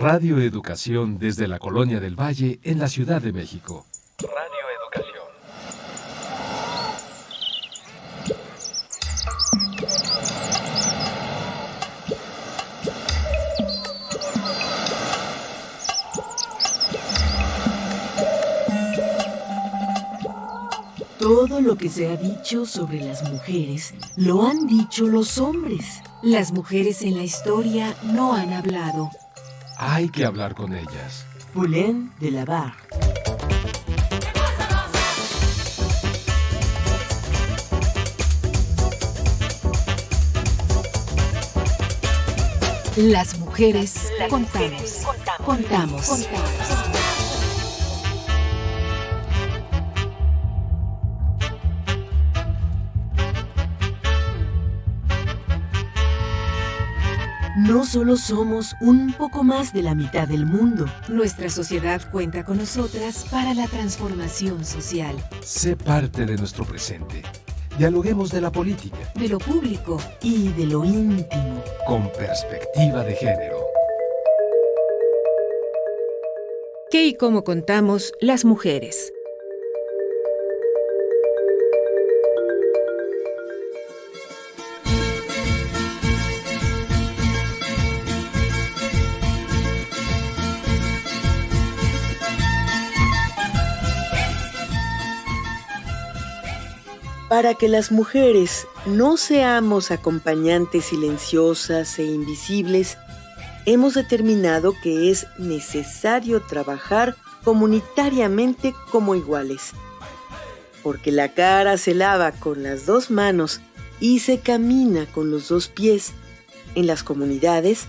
Radio Educación desde la Colonia del Valle en la Ciudad de México. Radio Educación. Todo lo que se ha dicho sobre las mujeres lo han dicho los hombres. Las mujeres en la historia no han hablado. Hay que hablar con ellas. Poulain de la Barre. Las mujeres contamos. No solo somos un poco más de la mitad del mundo, nuestra sociedad cuenta con nosotras para la transformación social. Sé parte de nuestro presente. Dialoguemos de la política, de lo público y de lo íntimo. Con perspectiva de género. ¿Qué y cómo contamos las mujeres? Para que las mujeres no seamos acompañantes silenciosas e invisibles, hemos determinado que es necesario trabajar comunitariamente como iguales. Porque la cara se lava con las dos manos y se camina con los dos pies. En las comunidades,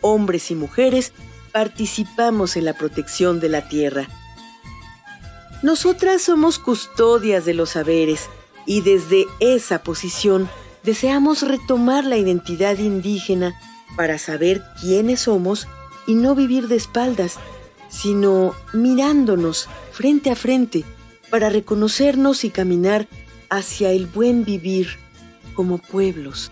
hombres y mujeres participamos en la protección de la tierra. Nosotras somos custodias de los saberes, y desde esa posición deseamos retomar la identidad indígena para saber quiénes somos y no vivir de espaldas, sino mirándonos frente a frente para reconocernos y caminar hacia el buen vivir como pueblos.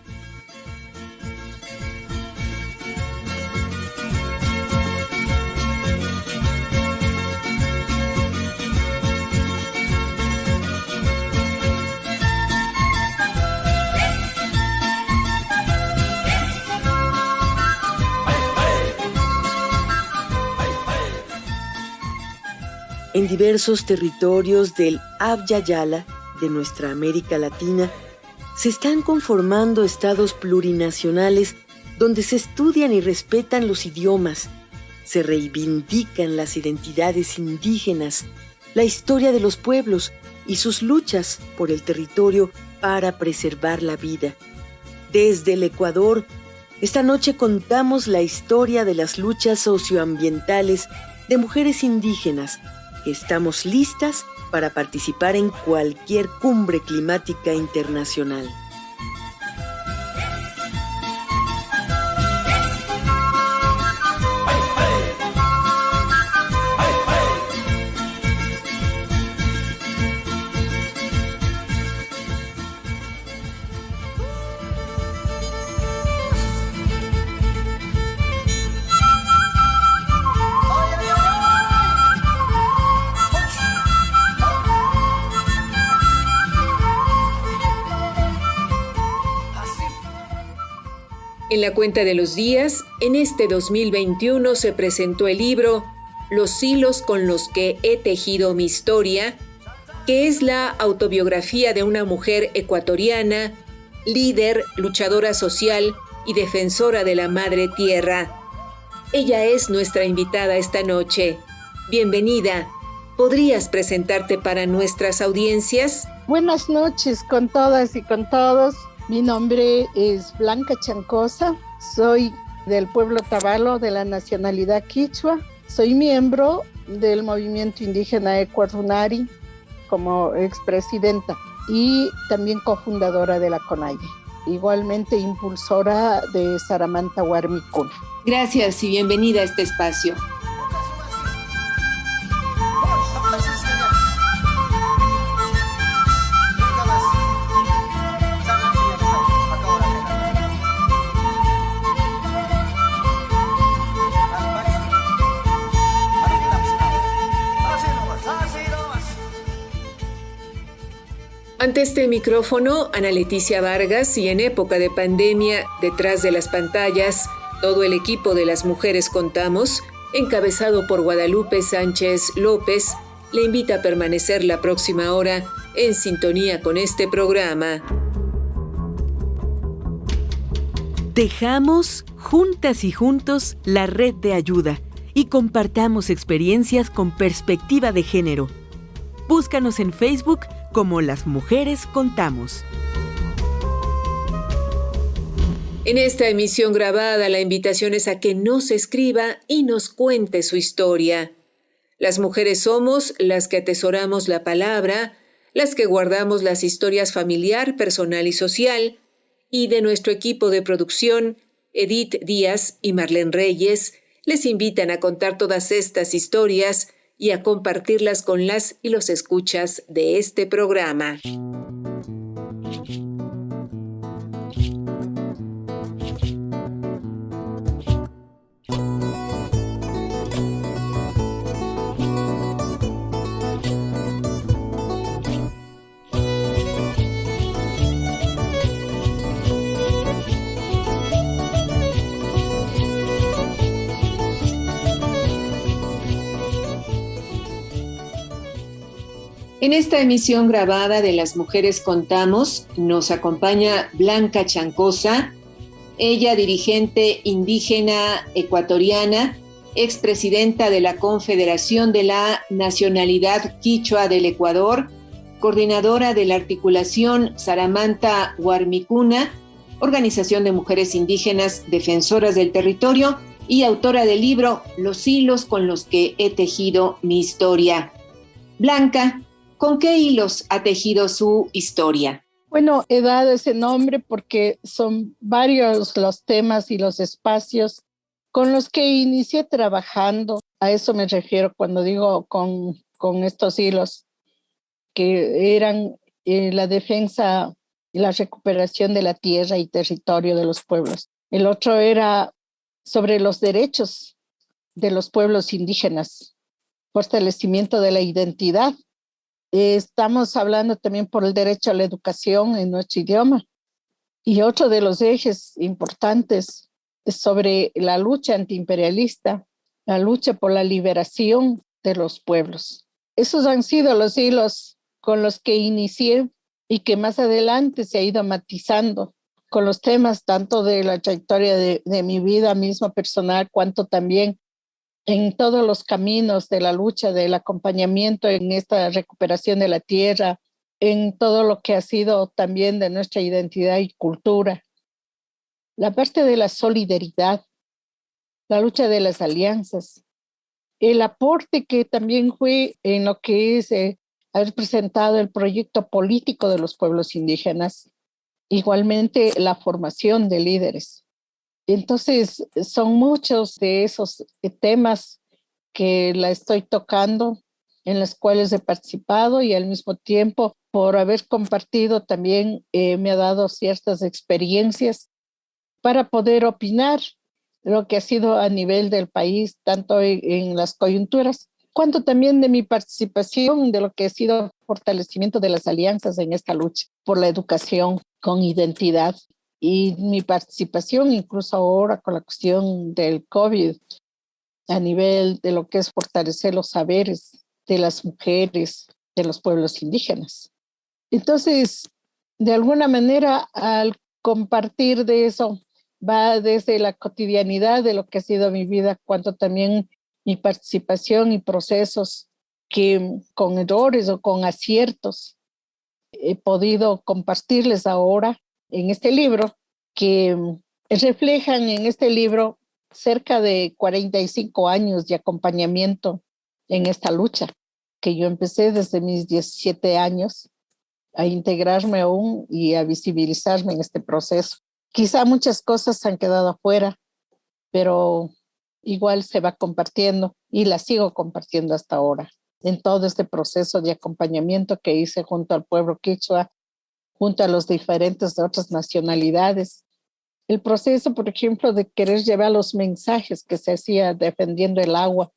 En diversos territorios del Abya Yala de nuestra América Latina se están conformando estados plurinacionales donde se estudian y respetan los idiomas, se reivindican las identidades indígenas, la historia de los pueblos y sus luchas por el territorio para preservar la vida. Desde el Ecuador, esta noche contamos la historia de las luchas socioambientales de mujeres indígenas. Estamos listas para participar en cualquier cumbre climática internacional. En la cuenta de los días, en este 2021 se presentó el libro Los hilos con los que he tejido mi historia, que es la autobiografía de una mujer ecuatoriana, líder, luchadora social y defensora de la madre tierra. Ella es nuestra invitada esta noche. Bienvenida. ¿Podrías presentarte para nuestras audiencias? Buenas noches con todas y con todos. Mi nombre es Blanca Chancosa, soy del pueblo Tabalo de la nacionalidad quichua, soy miembro del movimiento indígena Ecuarunari como expresidenta y también cofundadora de la CONAIE, igualmente impulsora de Saramanta Huarmicuna. Gracias y bienvenida a este espacio. Ante este micrófono, Ana Leticia Vargas, y en época de pandemia, detrás de las pantallas, todo el equipo de Las Mujeres Contamos, encabezado por Guadalupe Sánchez López, le invita a permanecer la próxima hora en sintonía con este programa. Tejamos juntas y juntos la red de ayuda y compartamos experiencias con perspectiva de género. Búscanos en Facebook como Las Mujeres Contamos. En esta emisión grabada, la invitación es a que nos escriba y nos cuente su historia. Las mujeres somos las que atesoramos la palabra, las que guardamos las historias familiar, personal y social, y de nuestro equipo de producción, Edith Díaz y Marlene Reyes, les invitan a contar todas estas historias y a compartirlas con las y los escuchas de este programa. En esta emisión grabada de Las Mujeres Contamos, nos acompaña Blanca Chancosa, ella dirigente indígena ecuatoriana, expresidenta de la Confederación de la Nacionalidad Quichua del Ecuador, coordinadora de la articulación Saramanta Huarmicuna, organización de mujeres indígenas defensoras del territorio y autora del libro Los hilos con los que he tejido mi historia. Blanca, ¿con qué hilos ha tejido su historia? Bueno, he dado ese nombre porque son varios los temas y los espacios con los que inicié trabajando. A eso me refiero cuando digo con estos hilos, que eran la defensa y la recuperación de la tierra y territorio de los pueblos. El otro era sobre los derechos de los pueblos indígenas, fortalecimiento de la identidad. Estamos hablando también por el derecho a la educación en nuestro idioma. Y otro de los ejes importantes es sobre la lucha antiimperialista, la lucha por la liberación de los pueblos. Esos han sido los hilos con los que inicié y que más adelante se ha ido matizando con los temas tanto de la trayectoria de mi vida misma personal, cuanto también en todos los caminos de la lucha, del acompañamiento en esta recuperación de la tierra, en todo lo que ha sido también de nuestra identidad y cultura. La parte de la solidaridad, la lucha de las alianzas, el aporte que también fue en lo que es haber presentado el proyecto político de los pueblos indígenas, igualmente la formación de líderes. Entonces, son muchos de esos temas que la estoy tocando, en los cuales he participado y al mismo tiempo, por haber compartido también, me ha dado ciertas experiencias para poder opinar lo que ha sido a nivel del país, tanto en las coyunturas, cuanto también de mi participación, de lo que ha sido fortalecimiento de las alianzas en esta lucha por la educación con identidad. Y mi participación incluso ahora con la cuestión del COVID a nivel de lo que es fortalecer los saberes de las mujeres de los pueblos indígenas. Entonces, de alguna manera, al compartir de eso, va desde la cotidianidad de lo que ha sido mi vida, cuanto también mi participación y procesos que con errores o con aciertos he podido compartirles ahora en este libro, que reflejan en este libro cerca de 45 años de acompañamiento en esta lucha, que yo empecé desde mis 17 años a integrarme aún y a visibilizarme en este proceso. Quizá muchas cosas han quedado afuera, pero igual se va compartiendo y la sigo compartiendo hasta ahora en todo este proceso de acompañamiento que hice junto al pueblo quichua, junto a los diferentes de otras nacionalidades. El proceso, por ejemplo, de querer llevar los mensajes que se hacía defendiendo el agua,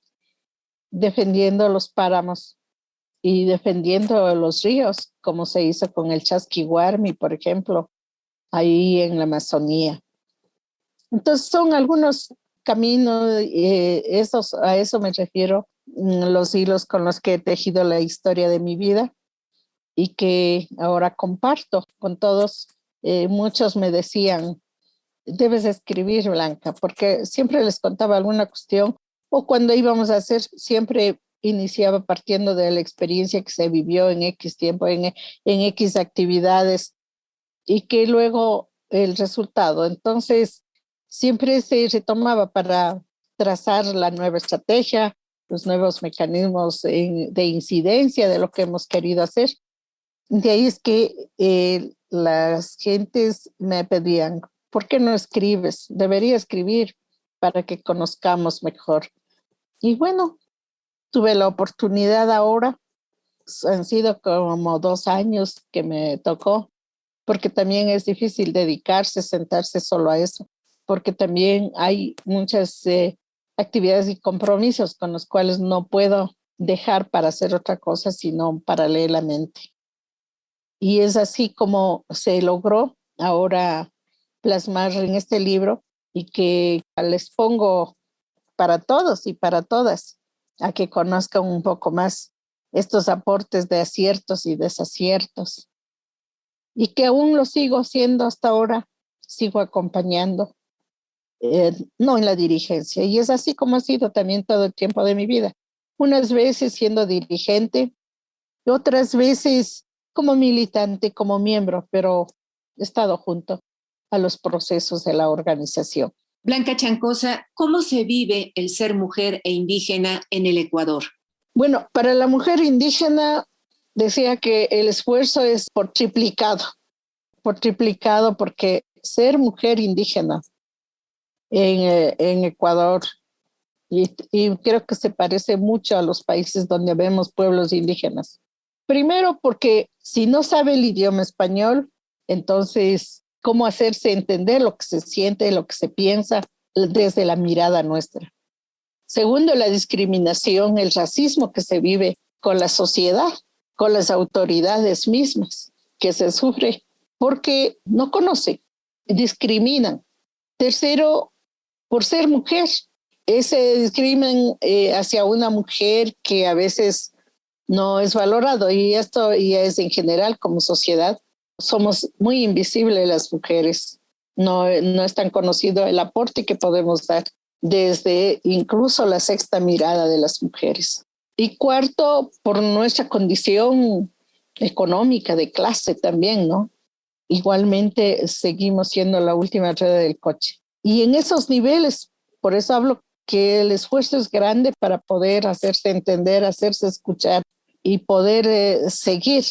defendiendo los páramos, y defendiendo los ríos, como se hizo con el Chasquihuarmi, por ejemplo, ahí en la Amazonía. Entonces son algunos caminos, a eso me refiero, los hilos con los que he tejido la historia de mi vida y que ahora comparto con todos. Muchos me decían, debes escribir, Blanca, porque siempre les contaba alguna cuestión o cuando íbamos a hacer, siempre iniciaba partiendo de la experiencia que se vivió en X tiempo, en X actividades y que luego el resultado. Entonces, siempre se retomaba para trazar la nueva estrategia, los nuevos mecanismos de incidencia de lo que hemos querido hacer. De ahí es que las gentes me pedían, ¿por qué no escribes? Debería escribir para que conozcamos mejor. Y bueno, tuve la oportunidad ahora, han sido como 2 años que me tocó, porque también es difícil dedicarse, sentarse solo a eso, porque también hay muchas actividades y compromisos con los cuales no puedo dejar para hacer otra cosa, sino paralelamente. Y es así como se logró ahora plasmar en este libro y que les pongo para todos y para todas a que conozcan un poco más estos aportes de aciertos y desaciertos y que aún lo sigo haciendo hasta ahora, sigo acompañando, no en la dirigencia. Y es así como ha sido también todo el tiempo de mi vida. Unas veces siendo dirigente, otras veces como militante, como miembro, pero he estado junto a los procesos de la organización. Blanca Chancosa, ¿cómo se vive el ser mujer e indígena en el Ecuador? Bueno, para la mujer indígena decía que el esfuerzo es por triplicado porque ser mujer indígena en Ecuador, y creo que se parece mucho a los países donde vemos pueblos indígenas. Primero porque si no sabe el idioma español, entonces, ¿cómo hacerse entender lo que se siente, lo que se piensa desde la mirada nuestra? Segundo, la discriminación, el racismo que se vive con la sociedad, con las autoridades mismas, que se sufre porque no conocen, discriminan. Tercero, por ser mujer, ese discrimen hacia una mujer que a veces no es valorado, y esto ya es en general como sociedad. Somos muy invisibles las mujeres, no es tan conocido el aporte que podemos dar desde incluso la sexta mirada de las mujeres. Y cuarto, por nuestra condición económica, de clase también, ¿no? Igualmente seguimos siendo la última rueda del coche. Y en esos niveles, por eso hablo que el esfuerzo es grande para poder hacerse entender, hacerse escuchar y poder seguir.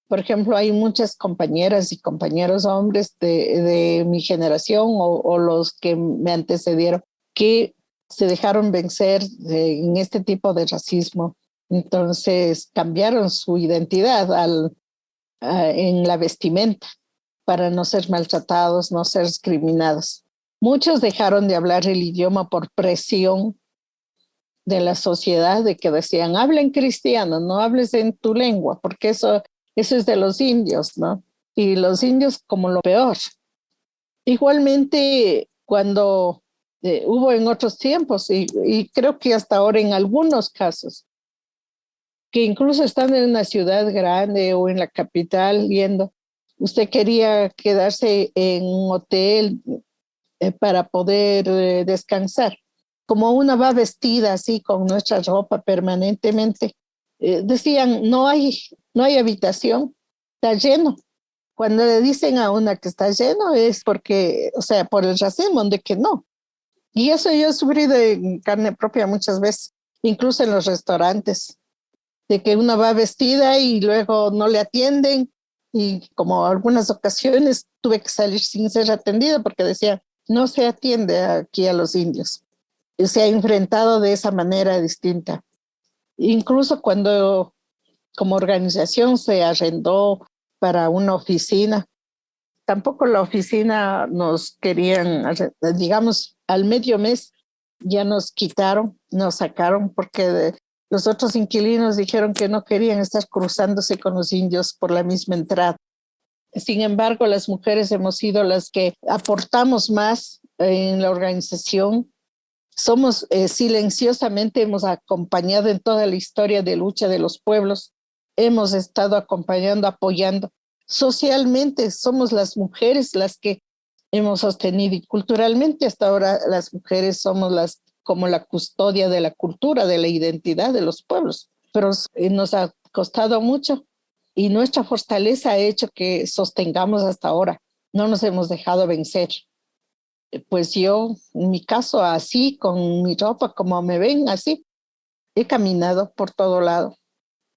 Por ejemplo, hay muchas compañeras y compañeros hombres de mi generación o los que me antecedieron que se dejaron vencer en este tipo de racismo. Entonces cambiaron su identidad en la vestimenta para no ser maltratados, no ser discriminados. Muchos dejaron de hablar el idioma por presión de la sociedad, de que decían, habla en cristiano, no hables en tu lengua, porque eso es de los indios, ¿no? Y los indios como lo peor. Igualmente, cuando hubo en otros tiempos, y creo que hasta ahora en algunos casos, que incluso estando en una ciudad grande o en la capital viendo, usted quería quedarse en un hotel para poder descansar. Como una va vestida así con nuestra ropa permanentemente, decían, no hay habitación, está lleno. Cuando le dicen a una que está lleno es porque, o sea, por el racismo, de que no. Y eso yo he sufrido en carne propia muchas veces, incluso en los restaurantes, de que una va vestida y luego no le atienden. Y como algunas ocasiones tuve que salir sin ser atendida porque decía, no se atiende aquí a los indios. Y se ha enfrentado de esa manera distinta. Incluso cuando como organización se arrendó para una oficina, tampoco la oficina nos querían, digamos, al medio mes ya nos quitaron, nos sacaron porque Los otros inquilinos dijeron que no querían estar cruzándose con los indios por la misma entrada. Sin embargo, las mujeres hemos sido las que aportamos más en la organización. Somos silenciosamente, hemos acompañado en toda la historia de lucha de los pueblos. Hemos estado acompañando, apoyando. Socialmente somos las mujeres las que hemos sostenido y culturalmente hasta ahora las mujeres somos las como la custodia de la cultura, de la identidad de los pueblos. Pero nos ha costado mucho y nuestra fortaleza ha hecho que sostengamos hasta ahora. No nos hemos dejado vencer. Pues yo, en mi caso, así, con mi ropa, como me ven, así, he caminado por todo lado.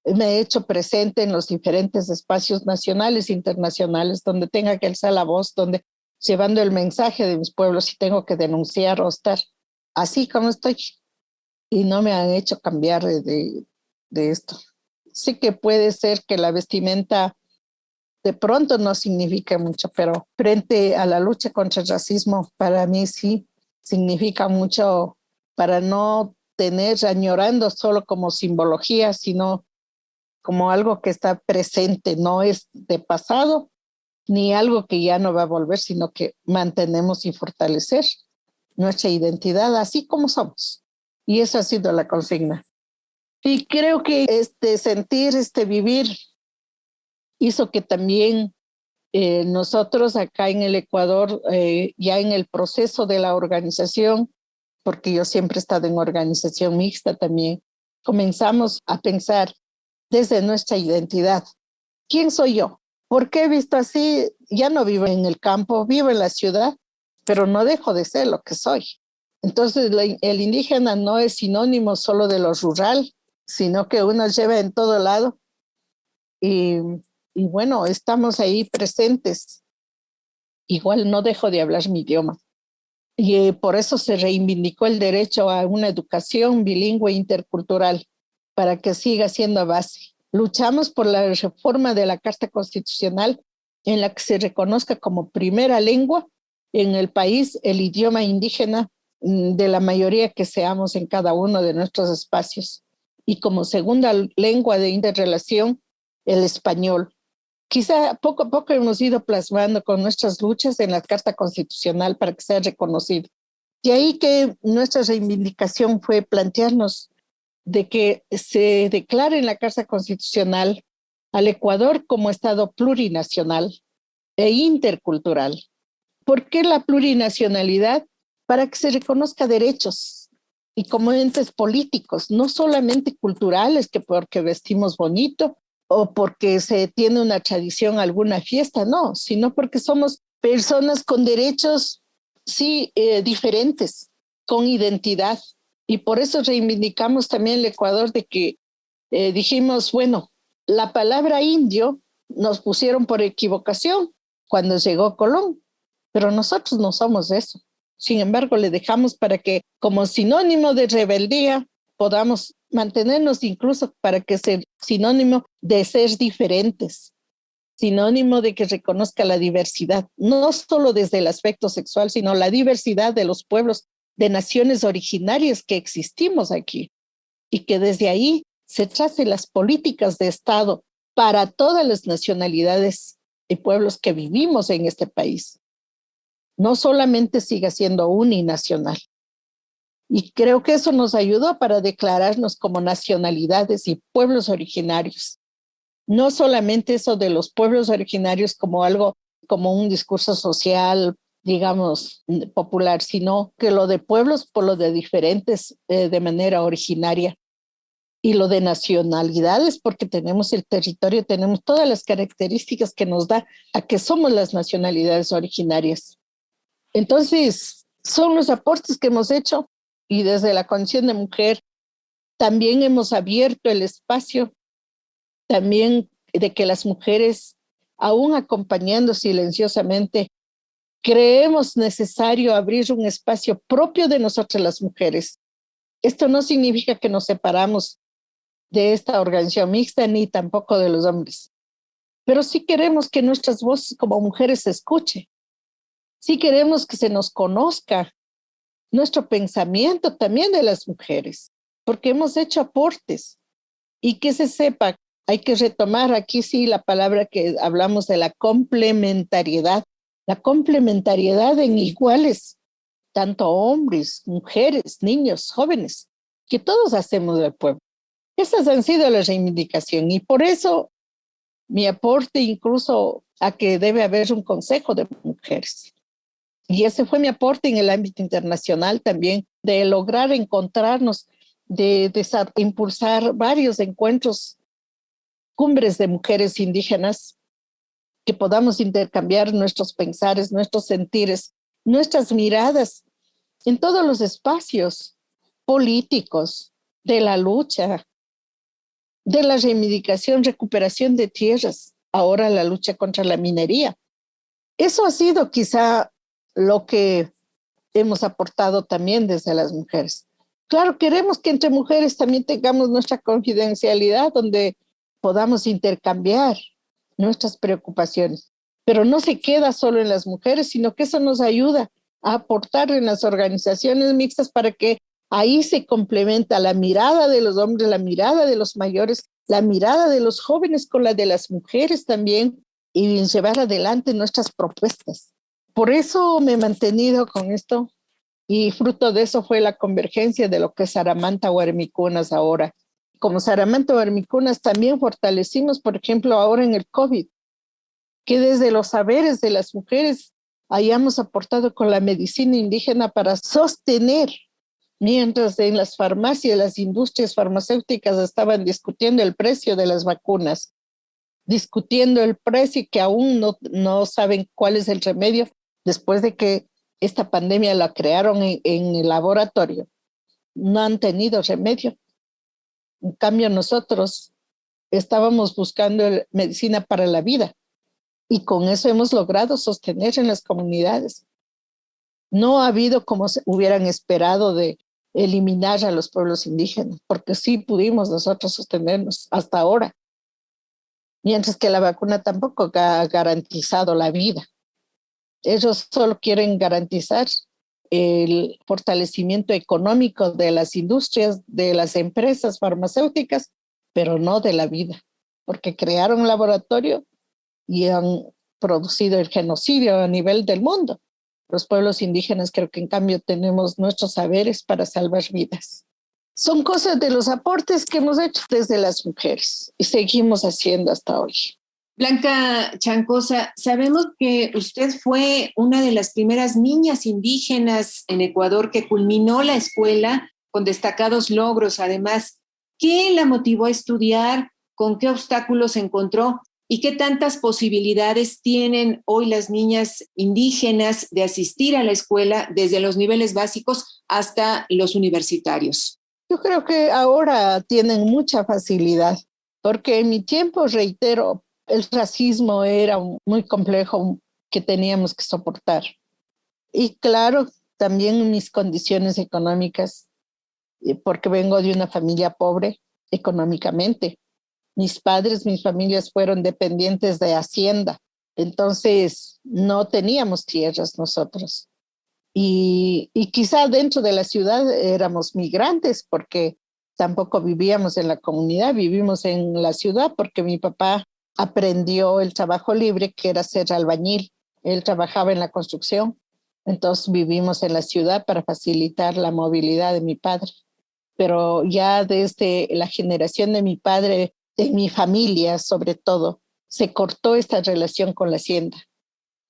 Me he hecho presente en los diferentes espacios nacionales e internacionales donde tenga que alzar la voz, donde llevando el mensaje de mis pueblos si tengo que denunciar o estar así como estoy. Y no me han hecho cambiar de esto. Sí que puede ser que la vestimenta de pronto no significa mucho, pero frente a la lucha contra el racismo, para mí sí significa mucho para no tener añorando solo como simbología, sino como algo que está presente, no es de pasado ni algo que ya no va a volver, sino que mantenemos y fortalecer nuestra identidad así como somos. Y esa ha sido la consigna. Y creo que este sentir, este vivir, hizo que también nosotros acá en el Ecuador, ya en el proceso de la organización, porque yo siempre he estado en organización mixta también, comenzamos a pensar desde nuestra identidad. ¿Quién soy yo? ¿Por qué he visto así? Ya no vivo en el campo, vivo en la ciudad, pero no dejo de ser lo que soy. Entonces, el indígena no es sinónimo solo de lo rural, sino que uno lleva en todo lado. Y bueno, estamos ahí presentes. Igual no dejo de hablar mi idioma. Y por eso se reivindicó el derecho a una educación bilingüe intercultural, para que siga siendo base. Luchamos por la reforma de la Carta Constitucional en la que se reconozca como primera lengua en el país el idioma indígena de la mayoría que seamos en cada uno de nuestros espacios y como segunda lengua de interrelación el español. Quizá poco a poco hemos ido plasmando con nuestras luchas en la Carta Constitucional para que sea reconocido. De ahí que nuestra reivindicación fue plantearnos de que se declare en la Carta Constitucional al Ecuador como Estado plurinacional e intercultural. ¿Por qué la plurinacionalidad? Para que se reconozca derechos y como entes políticos, no solamente culturales, que porque vestimos bonito o porque se tiene una tradición, alguna fiesta, no, sino porque somos personas con derechos, sí, diferentes, con identidad. Y por eso reivindicamos también el Ecuador de que dijimos, bueno, la palabra indio nos pusieron por equivocación cuando llegó Colón, pero nosotros no somos eso. Sin embargo, le dejamos para que como sinónimo de rebeldía podamos mantenernos incluso para que sea sinónimo de ser diferentes, sinónimo de que reconozca la diversidad, no solo desde el aspecto sexual, sino la diversidad de los pueblos, de naciones originarias que existimos aquí y que desde ahí se tracen las políticas de Estado para todas las nacionalidades y pueblos que vivimos en este país. No solamente siga siendo uninacional. Y creo que eso nos ayudó para declararnos como nacionalidades y pueblos originarios. No solamente eso de los pueblos originarios como algo, como un discurso social, digamos, popular, sino que lo de pueblos por lo de diferentes de manera originaria. Y lo de nacionalidades, porque tenemos el territorio, tenemos todas las características que nos da a que somos las nacionalidades originarias. Entonces, son los aportes que hemos hecho y desde la condición de mujer también hemos abierto el espacio también de que las mujeres, aún acompañando silenciosamente, creemos necesario abrir un espacio propio de nosotras las mujeres. Esto no significa que nos separamos de esta organización mixta ni tampoco de los hombres, pero sí queremos que nuestras voces como mujeres se escuchen. Sí queremos que se nos conozca nuestro pensamiento también de las mujeres, porque hemos hecho aportes. Y que se sepa, hay que retomar aquí sí la palabra que hablamos de la complementariedad en iguales, tanto hombres, mujeres, niños, jóvenes, que todos hacemos del pueblo. Esas han sido la reivindicación y por eso mi aporte incluso a que debe haber un consejo de mujeres. Y ese fue mi aporte en el ámbito internacional también, de lograr encontrarnos, de impulsar varios encuentros, cumbres de mujeres indígenas, que podamos intercambiar nuestros pensares, nuestros sentires, nuestras miradas en todos los espacios políticos, de la lucha, de la reivindicación, recuperación de tierras, ahora la lucha contra la minería. Eso ha sido quizá lo que hemos aportado también desde las mujeres. Claro, queremos que entre mujeres también tengamos nuestra confidencialidad, donde podamos intercambiar nuestras preocupaciones, pero no se queda solo en las mujeres, sino que eso nos ayuda a aportar en las organizaciones mixtas para que ahí se complementa la mirada de los hombres, la mirada de los mayores, la mirada de los jóvenes con la de las mujeres también, y llevar adelante nuestras propuestas. Por eso me he mantenido con esto, y fruto de eso fue la convergencia de lo que es Saramanta Huarmicunas ahora. Como Saramanta Huarmicunas también fortalecimos, por ejemplo, ahora en el COVID, que desde los saberes de las mujeres hayamos aportado con la medicina indígena para sostener, mientras en las farmacias, las industrias farmacéuticas estaban discutiendo el precio de las vacunas, discutiendo el precio, que aún no saben cuál es el remedio después de que esta pandemia la crearon en el laboratorio. No han tenido remedio. En cambio, nosotros estábamos buscando medicina para la vida y con eso hemos logrado sostener en las comunidades. No ha habido como hubieran esperado de eliminar a los pueblos indígenas, porque sí pudimos nosotros sostenernos hasta ahora, mientras que la vacuna tampoco ha garantizado la vida. Ellos solo quieren garantizar el fortalecimiento económico de las industrias, de las empresas farmacéuticas, pero no de la vida, porque crearon un laboratorio y han producido el genocidio a nivel del mundo. Los pueblos indígenas creo que en cambio tenemos nuestros saberes para salvar vidas. Son cosas de los aportes que hemos hecho desde las mujeres y seguimos haciendo hasta hoy. Blanca Chancosa, sabemos que usted fue una de las primeras niñas indígenas en Ecuador que culminó la escuela con destacados logros. Además, ¿qué la motivó a estudiar? ¿Con qué obstáculos se encontró? ¿Y qué tantas posibilidades tienen hoy las niñas indígenas de asistir a la escuela desde los niveles básicos hasta los universitarios? Yo creo que ahora tienen mucha facilidad, porque en mi tiempo, reitero, el racismo era muy complejo que teníamos que soportar. Y claro, también mis condiciones económicas, porque vengo de una familia pobre económicamente. Mis padres, mis familias fueron dependientes de Hacienda, entonces no teníamos tierras nosotros. Y quizá dentro de la ciudad éramos migrantes porque tampoco vivíamos en la comunidad, vivimos en la ciudad porque mi papá aprendió el trabajo libre, que era ser albañil. Él trabajaba en la construcción, entonces vivimos en la ciudad para facilitar la movilidad de mi padre. Pero ya desde la generación de mi padre, de mi familia sobre todo, se cortó esta relación con la hacienda.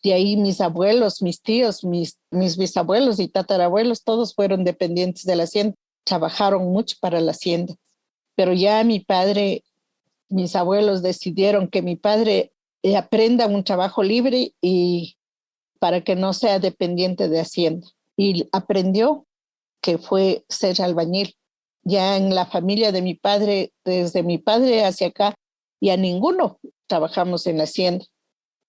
De ahí mis abuelos, mis tíos, mis bisabuelos y tatarabuelos, todos fueron dependientes de la hacienda, trabajaron mucho para la hacienda. Pero ya mi padre, mis abuelos decidieron que mi padre aprenda un trabajo libre y para que no sea dependiente de hacienda. Y aprendió, que fue ser albañil. Ya en la familia de mi padre, desde mi padre hacia acá, ya ninguno trabajamos en la hacienda.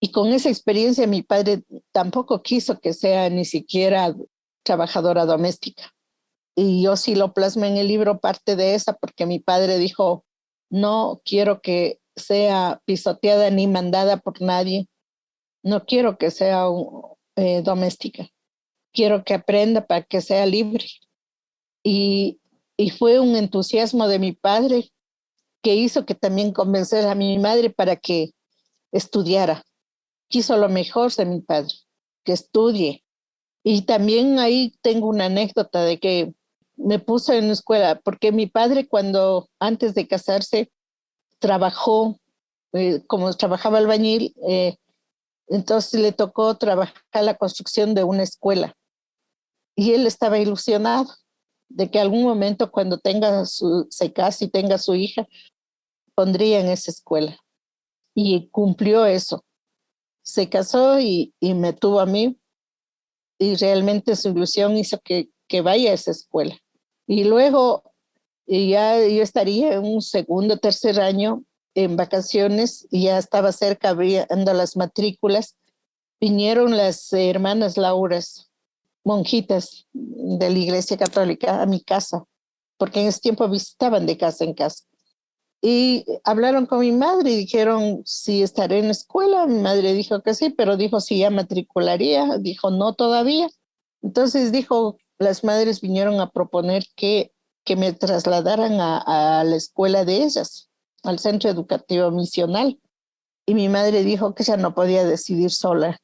Y con esa experiencia mi padre tampoco quiso que sea ni siquiera trabajadora doméstica. Y yo sí lo plasmo en el libro, parte de esa, porque mi padre dijo, no quiero que sea pisoteada ni mandada por nadie. No quiero que sea doméstica. Quiero que aprenda para que sea libre. Y Y fue un entusiasmo de mi padre que hizo que también convenciera a mi madre para que estudiara. Quiso lo mejor de mi padre, que estudie. Y también ahí tengo una anécdota de que me puso en la escuela, porque mi padre antes de casarse, trabajó, como trabajaba albañil, entonces le tocó trabajar la construcción de una escuela. Y él estaba ilusionado de que algún momento cuando se case y tenga su hija, pondría en esa escuela. Y cumplió eso. Se casó y me tuvo a mí. Y realmente su ilusión hizo que vaya a esa escuela. Y luego ya yo estaría en un segundo, tercer año en vacaciones y ya estaba cerca abriendo las matrículas. Vinieron las hermanas Lauras, monjitas de la Iglesia Católica, a mi casa, porque en ese tiempo visitaban de casa en casa. Y hablaron con mi madre y dijeron si estaré en la escuela. Mi madre dijo que sí, pero dijo si ya matricularía. Dijo no todavía. Entonces las madres vinieron a proponer que me trasladaran a la escuela de ellas, al centro educativo misional. Y mi madre dijo que ella no podía decidir sola.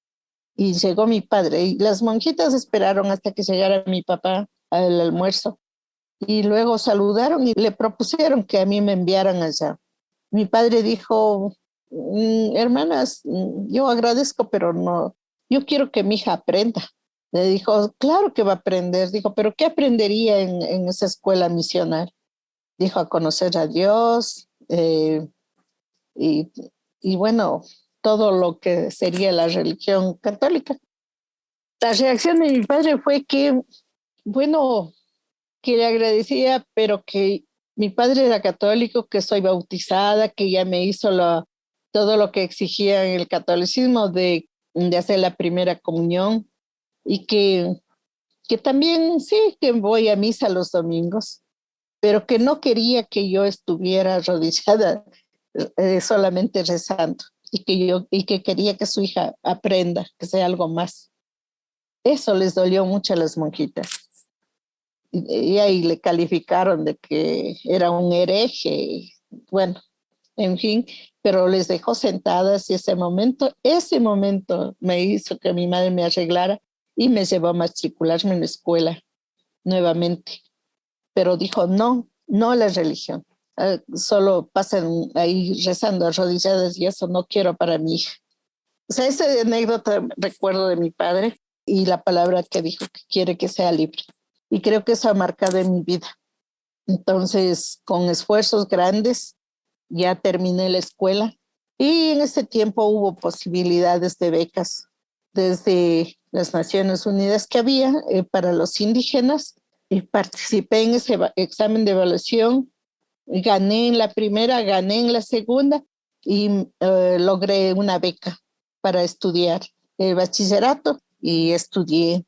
Y llegó mi padre y las monjitas esperaron hasta que llegara mi papá al almuerzo. Y luego saludaron y le propusieron que a mí me enviaran allá. Mi padre dijo, hermanas, yo agradezco, pero no, yo quiero que mi hija aprenda. Le dijo, claro que va a aprender. Dijo, pero ¿qué aprendería en esa escuela misional? Dijo, a conocer a Dios y bueno, todo lo que sería la religión católica. La reacción de mi padre fue que, bueno, que le agradecía, pero que mi padre era católico, que soy bautizada, que ya me hizo todo lo que exigía en el catolicismo de hacer la primera comunión y que también sí, que voy a misa los domingos, pero que no quería que yo estuviera arrodillada solamente rezando y que quería que su hija aprenda, que sea algo más. Eso les dolió mucho a las monjitas. Y ahí le calificaron de que era un hereje, bueno, en fin, pero les dejó sentadas y ese momento me hizo que mi madre me arreglara y me llevó a matricularme en la escuela nuevamente. Pero dijo, no a la religión, solo pasen ahí rezando arrodilladas y eso no quiero para mi hija. O sea, esa anécdota recuerdo de mi padre y la palabra que dijo que quiere que sea libre. Y creo que eso ha marcado en mi vida. Entonces, con esfuerzos grandes, ya terminé la escuela y en ese tiempo hubo posibilidades de becas desde las Naciones Unidas que había para los indígenas y participé en ese examen de evaluación. Gané en la primera, gané en la segunda y logré una beca para estudiar el bachillerato y estudié.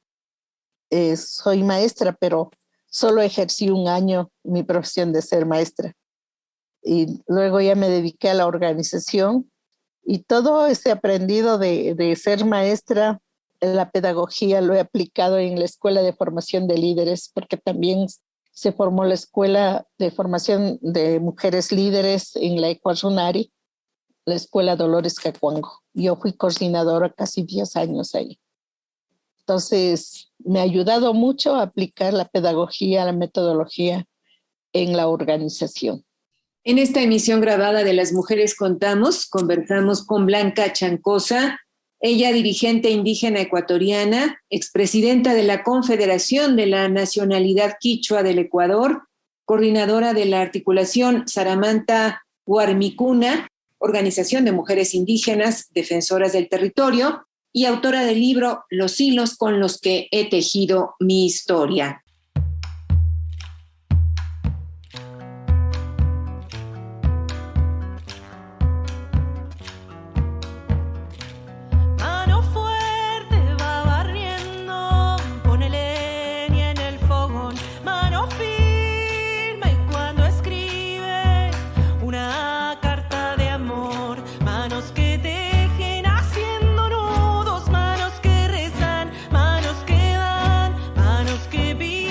Soy maestra, pero solo ejercí un año mi profesión de ser maestra. Y luego ya me dediqué a la organización y todo ese aprendido de ser maestra, la pedagogía lo he aplicado en la Escuela de Formación de Líderes, porque también se formó la Escuela de Formación de Mujeres Líderes en la Ecuazunari, la Escuela Dolores Cacuango. Yo fui coordinadora casi 10 años ahí. Entonces, me ha ayudado mucho a aplicar la pedagogía, la metodología en la organización. En esta emisión grabada de Las Mujeres Contamos, conversamos con Blanca Chancosa, ella dirigente indígena ecuatoriana, expresidenta de la Confederación de la Nacionalidad Quichua del Ecuador, coordinadora de la articulación Saramanta Huarmicuna, organización de mujeres indígenas defensoras del territorio, y autora del libro Los hilos con los que he tejido mi historia. Que vi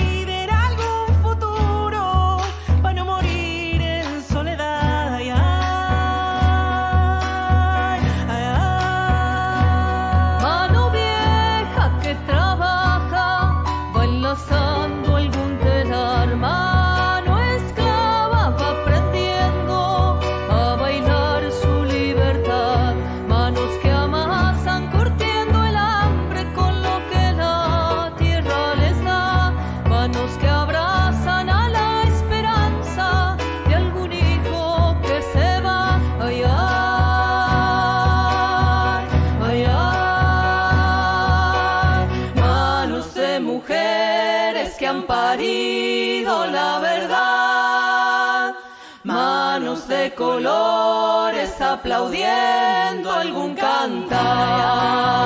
de colores aplaudiendo algún cantar.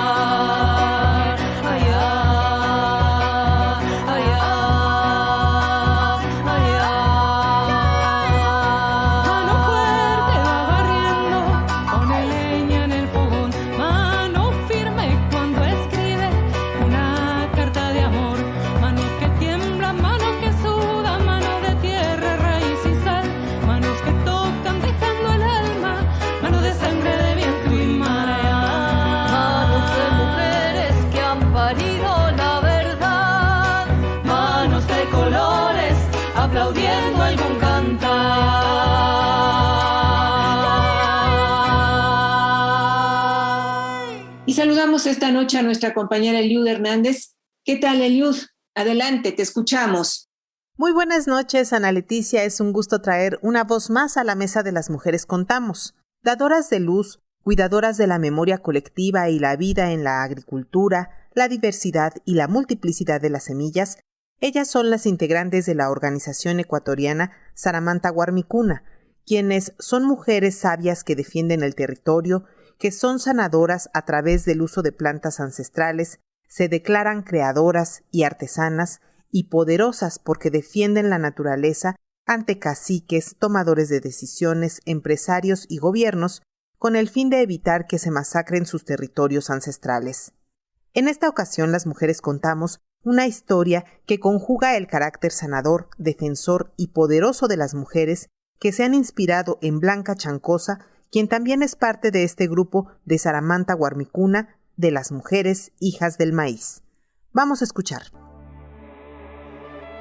Aplaudiendo algún cantar. Y saludamos esta noche a nuestra compañera Eliud Hernández. ¿Qué tal, Eliud? Adelante, te escuchamos. Muy buenas noches, Ana Leticia. Es un gusto traer una voz más a la mesa de Las Mujeres Contamos. Dadoras de luz, cuidadoras de la memoria colectiva y la vida en la agricultura, la diversidad y la multiplicidad de las semillas, ellas son las integrantes de la organización ecuatoriana Saramanta Guarmicuna, quienes son mujeres sabias que defienden el territorio, que son sanadoras a través del uso de plantas ancestrales, se declaran creadoras y artesanas y poderosas porque defienden la naturaleza ante caciques, tomadores de decisiones, empresarios y gobiernos, con el fin de evitar que se masacren sus territorios ancestrales. En esta ocasión, Las Mujeres Contamos una historia que conjuga el carácter sanador, defensor y poderoso de las mujeres que se han inspirado en Blanca Chancosa, quien también es parte de este grupo de Saramanta Guarmicuna de las mujeres hijas del maíz. Vamos a escuchar.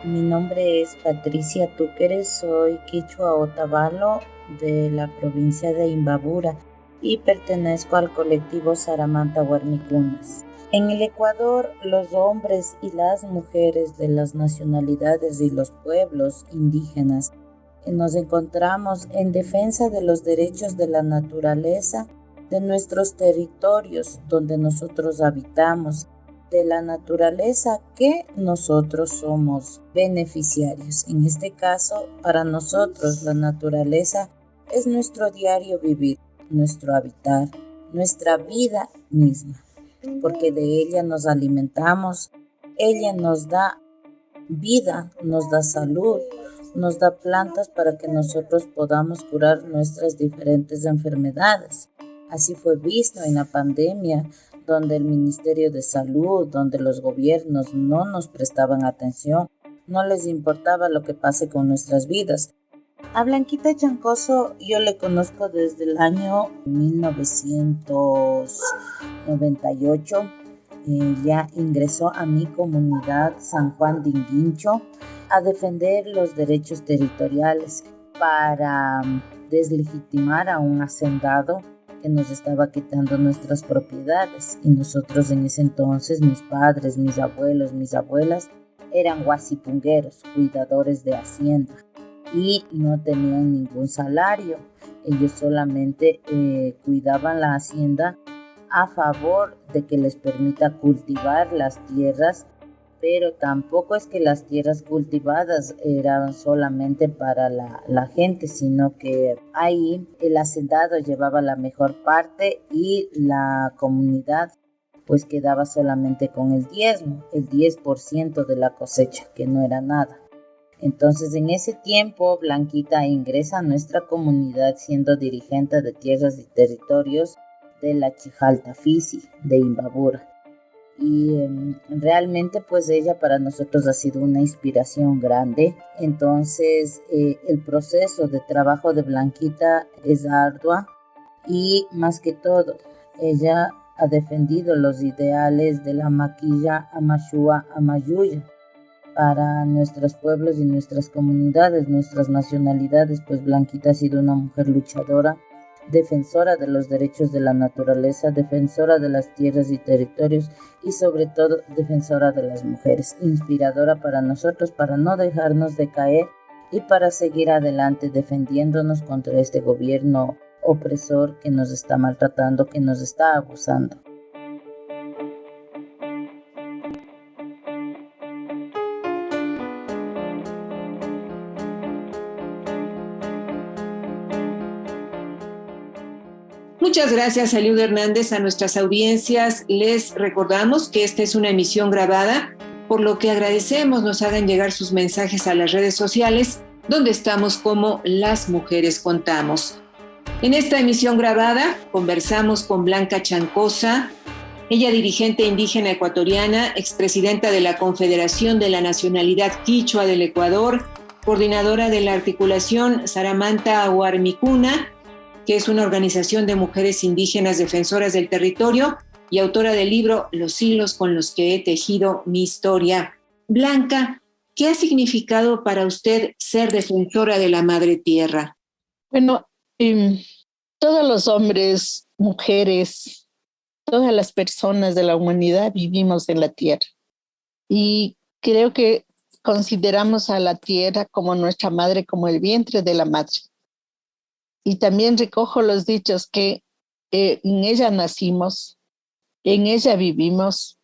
Mi nombre es Patricia Túqueres, soy quichua otavalo de la provincia de Imbabura y pertenezco al colectivo Saramanta Guarmicunas. En el Ecuador, los hombres y las mujeres de las nacionalidades y los pueblos indígenas nos encontramos en defensa de los derechos de la naturaleza, de nuestros territorios donde nosotros habitamos, de la naturaleza que nosotros somos beneficiarios. En este caso, para nosotros la naturaleza es nuestro diario vivir, nuestro habitar, nuestra vida misma, porque de ella nos alimentamos, ella nos da vida, nos da salud, nos da plantas para que nosotros podamos curar nuestras diferentes enfermedades. Así fue visto en la pandemia, donde el Ministerio de Salud, donde los gobiernos no nos prestaban atención, no les importaba lo que pase con nuestras vidas. A Blanquita Chancoso yo le conozco desde el año 1998. Ella ingresó a mi comunidad San Juan de Inguincho a defender los derechos territoriales para deslegitimar a un hacendado que nos estaba quitando nuestras propiedades. Y nosotros en ese entonces, mis padres, mis abuelos, mis abuelas, eran guasipungueros, cuidadores de hacienda, y no tenían ningún salario. Ellos solamente cuidaban la hacienda a favor de que les permita cultivar las tierras, pero tampoco es que las tierras cultivadas eran solamente para la gente, sino que ahí el hacendado llevaba la mejor parte y la comunidad pues quedaba solamente con el diezmo, el 10% de la cosecha, que no era nada. Entonces en ese tiempo Blanquita ingresa a nuestra comunidad siendo dirigente de tierras y territorios de la Chijaltafisi de Imbabura. Y realmente pues ella para nosotros ha sido una inspiración grande. Entonces el proceso de trabajo de Blanquita es ardua y más que todo ella ha defendido los ideales de la maquilla Amashua Amayuya para nuestros pueblos y nuestras comunidades, nuestras nacionalidades, pues Blanquita ha sido una mujer luchadora, defensora de los derechos de la naturaleza, defensora de las tierras y territorios y sobre todo defensora de las mujeres, inspiradora para nosotros para no dejarnos de caer y para seguir adelante defendiéndonos contra este gobierno opresor que nos está maltratando, que nos está abusando. Muchas gracias, Eliud Hernández. A nuestras audiencias les recordamos que esta es una emisión grabada, por lo que agradecemos nos hagan llegar sus mensajes a las redes sociales, donde estamos como Las Mujeres Contamos. En esta emisión grabada conversamos con Blanca Chancosa, ella dirigente indígena ecuatoriana, expresidenta de la Confederación de la Nacionalidad Quichua del Ecuador, coordinadora de la articulación Saramanta Huarmicuna, que es una organización de mujeres indígenas defensoras del territorio y autora del libro Los hilos con los que he tejido mi historia. Blanca, ¿qué ha significado para usted ser defensora de la Madre Tierra? Bueno, todos los hombres, mujeres, todas las personas de la humanidad vivimos en la tierra. Y creo que consideramos a la tierra como nuestra madre, como el vientre de la madre. Y también recojo los dichos que en ella nacimos, en ella vivimos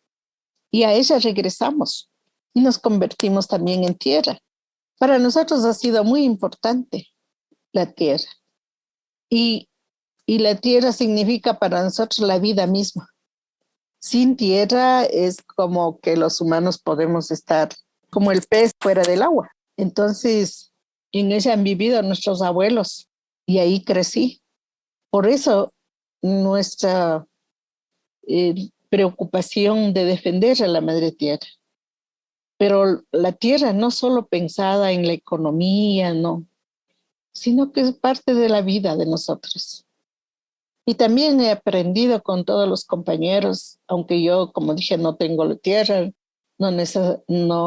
y a ella regresamos y nos convertimos también en tierra. Para nosotros ha sido muy importante la tierra. Y la tierra significa para nosotros la vida misma. Sin tierra es como que los humanos podemos estar como el pez fuera del agua. Entonces, en ella han vivido nuestros abuelos y ahí crecí. Por eso nuestra preocupación de defender a la madre tierra. Pero la tierra no solo pensada en la economía, no, sino que es parte de la vida de nosotros. Y también he aprendido con todos los compañeros, aunque yo, como dije, no tengo la tierra, no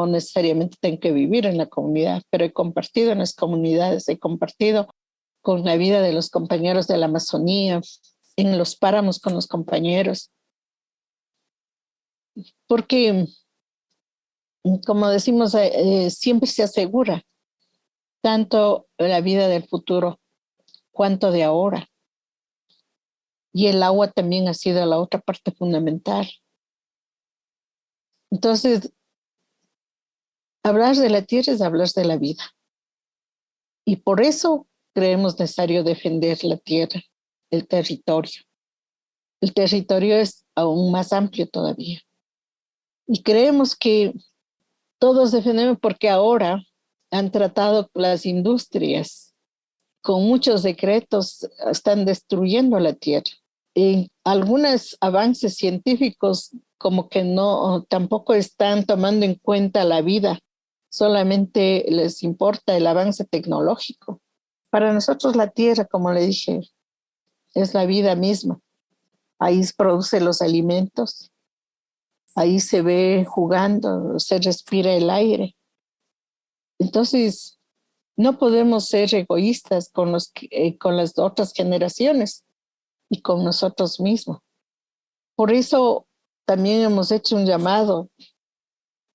necesariamente tengo que vivir en la comunidad, pero he compartido en las comunidades, he compartido con la vida de los compañeros de la Amazonía, en los páramos con los compañeros. Porque, como decimos, siempre se asegura tanto la vida del futuro cuanto de ahora. Y el agua también ha sido la otra parte fundamental. Entonces, hablar de la tierra es hablar de la vida. Y por eso creemos necesario defender la tierra, el territorio. El territorio es aún más amplio todavía. Y creemos que todos defendemos porque ahora han tratado las industrias con muchos decretos, están destruyendo la tierra. Y algunos avances científicos como que no, tampoco están tomando en cuenta la vida, solamente les importa el avance tecnológico. Para nosotros la tierra, como le dije, es la vida misma. Ahí se producen los alimentos, ahí se ve jugando, se respira el aire. Entonces, no podemos ser egoístas con las otras generaciones y con nosotros mismos. Por eso también hemos hecho un llamado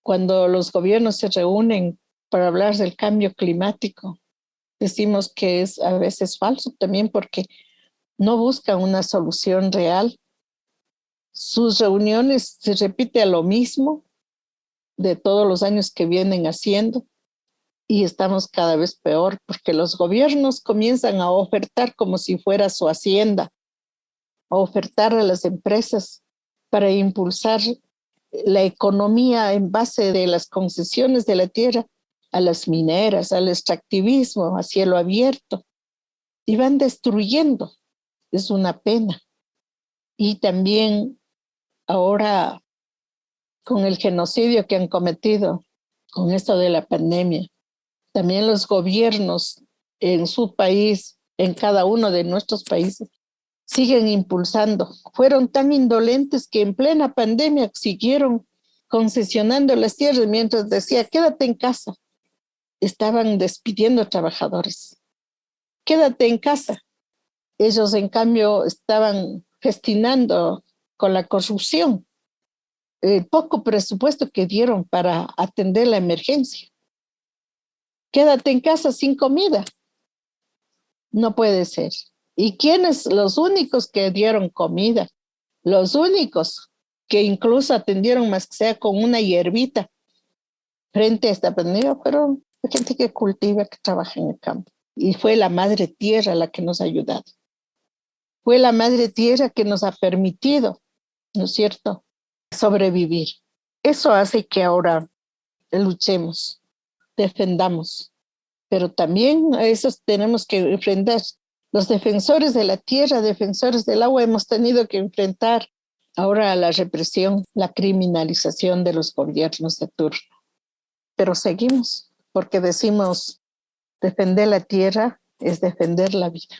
cuando los gobiernos se reúnen para hablar del cambio climático. Decimos que es a veces falso también porque no buscan una solución real. Sus reuniones se repite a lo mismo de todos los años que vienen haciendo y estamos cada vez peor porque los gobiernos comienzan a ofertar como si fuera su hacienda, a ofertar a las empresas para impulsar la economía en base de las concesiones de la tierra a las mineras, al extractivismo, a cielo abierto, y van destruyendo. Es una pena. Y también ahora con el genocidio que han cometido, con esto de la pandemia, también los gobiernos en su país, en cada uno de nuestros países, siguen impulsando. Fueron tan indolentes que en plena pandemia siguieron concesionando las tierras mientras decía, quédate en casa. Estaban despidiendo trabajadores. Quédate en casa. Ellos, en cambio, estaban festinando con la corrupción. El poco presupuesto que dieron para atender la emergencia. Quédate en casa sin comida. No puede ser. ¿Y quiénes? Los únicos que dieron comida, los únicos que incluso atendieron más que sea con una hierbita frente a esta pandemia, fueron la gente que cultiva, que trabaja en el campo. Y fue la madre tierra la que nos ha ayudado. fue la madre tierra que nos ha permitido, ¿no es cierto?, sobrevivir. Eso hace que ahora luchemos, defendamos, pero también a esos tenemos que enfrentar. Los defensores de la tierra, defensores del agua, hemos tenido que enfrentar ahora la represión, la criminalización de los gobiernos de turno. Pero seguimos, porque decimos, defender la tierra es defender la vida.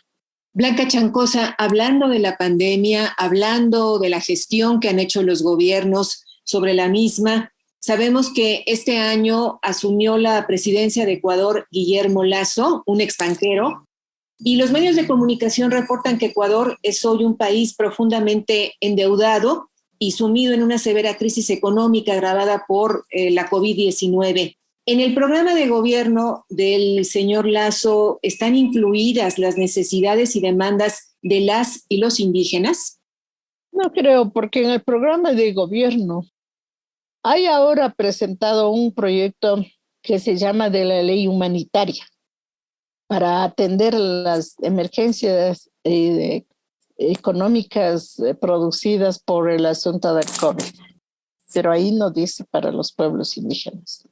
Blanca Chancosa, hablando de la pandemia, hablando de la gestión que han hecho los gobiernos sobre la misma, sabemos que este año asumió la presidencia de Ecuador Guillermo Lasso, un extranjero, y los medios de comunicación reportan que Ecuador es hoy un país profundamente endeudado y sumido en una severa crisis económica agravada por la COVID-19. En el programa de gobierno del señor Lasso, ¿están incluidas las necesidades y demandas de las y los indígenas? No creo, porque en el programa de gobierno hay ahora presentado un proyecto que se llama de la ley humanitaria para atender las emergencias económicas producidas por el asunto del COVID. Pero ahí no dice para los pueblos indígenas.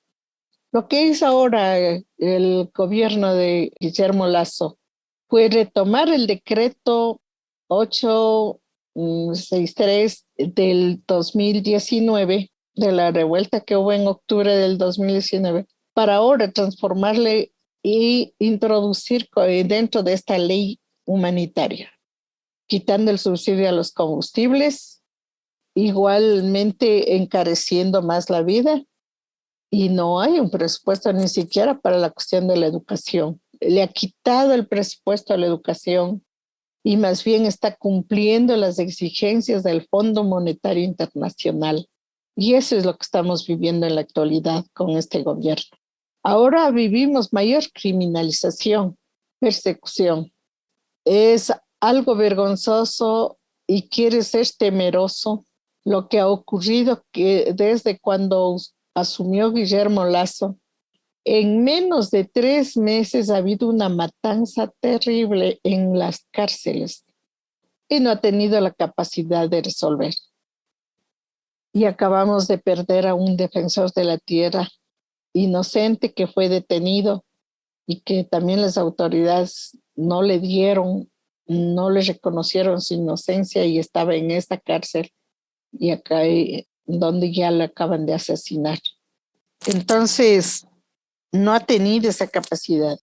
Lo que hizo ahora el gobierno de Guillermo Lasso fue retomar el decreto 863 del 2019, de la revuelta que hubo en octubre del 2019, para ahora transformarle y introducir dentro de esta ley humanitaria, quitando el subsidio a los combustibles, igualmente encareciendo más la vida. Y no hay un presupuesto ni siquiera para la cuestión de la educación. Le ha quitado el presupuesto a la educación y más bien está cumpliendo las exigencias del Fondo Monetario Internacional. Y eso es lo que estamos viviendo en la actualidad con este gobierno. Ahora vivimos mayor criminalización, persecución. Es algo vergonzoso y quiere ser temeroso lo que ha ocurrido que desde cuando asumió Guillermo Lasso. En menos de 3 meses ha habido una matanza terrible en las cárceles y no ha tenido la capacidad de resolver. Y acabamos de perder a un defensor de la tierra inocente que fue detenido y que también las autoridades no le reconocieron su inocencia y estaba en esta cárcel y acá donde ya lo acaban de asesinar. Entonces, no ha tenido esa capacidad.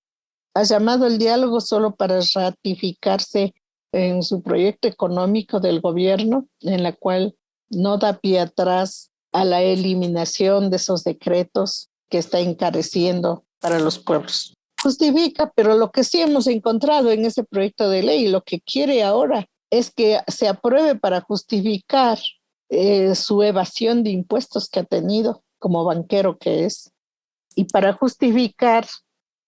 Ha llamado al diálogo solo para ratificarse en su proyecto económico del gobierno, en la cual no da pie atrás a la eliminación de esos decretos que está encareciendo para los pueblos. Justifica, pero lo que sí hemos encontrado en ese proyecto de ley, lo que quiere ahora es que se apruebe para justificar su evasión de impuestos que ha tenido como banquero que es, y para justificar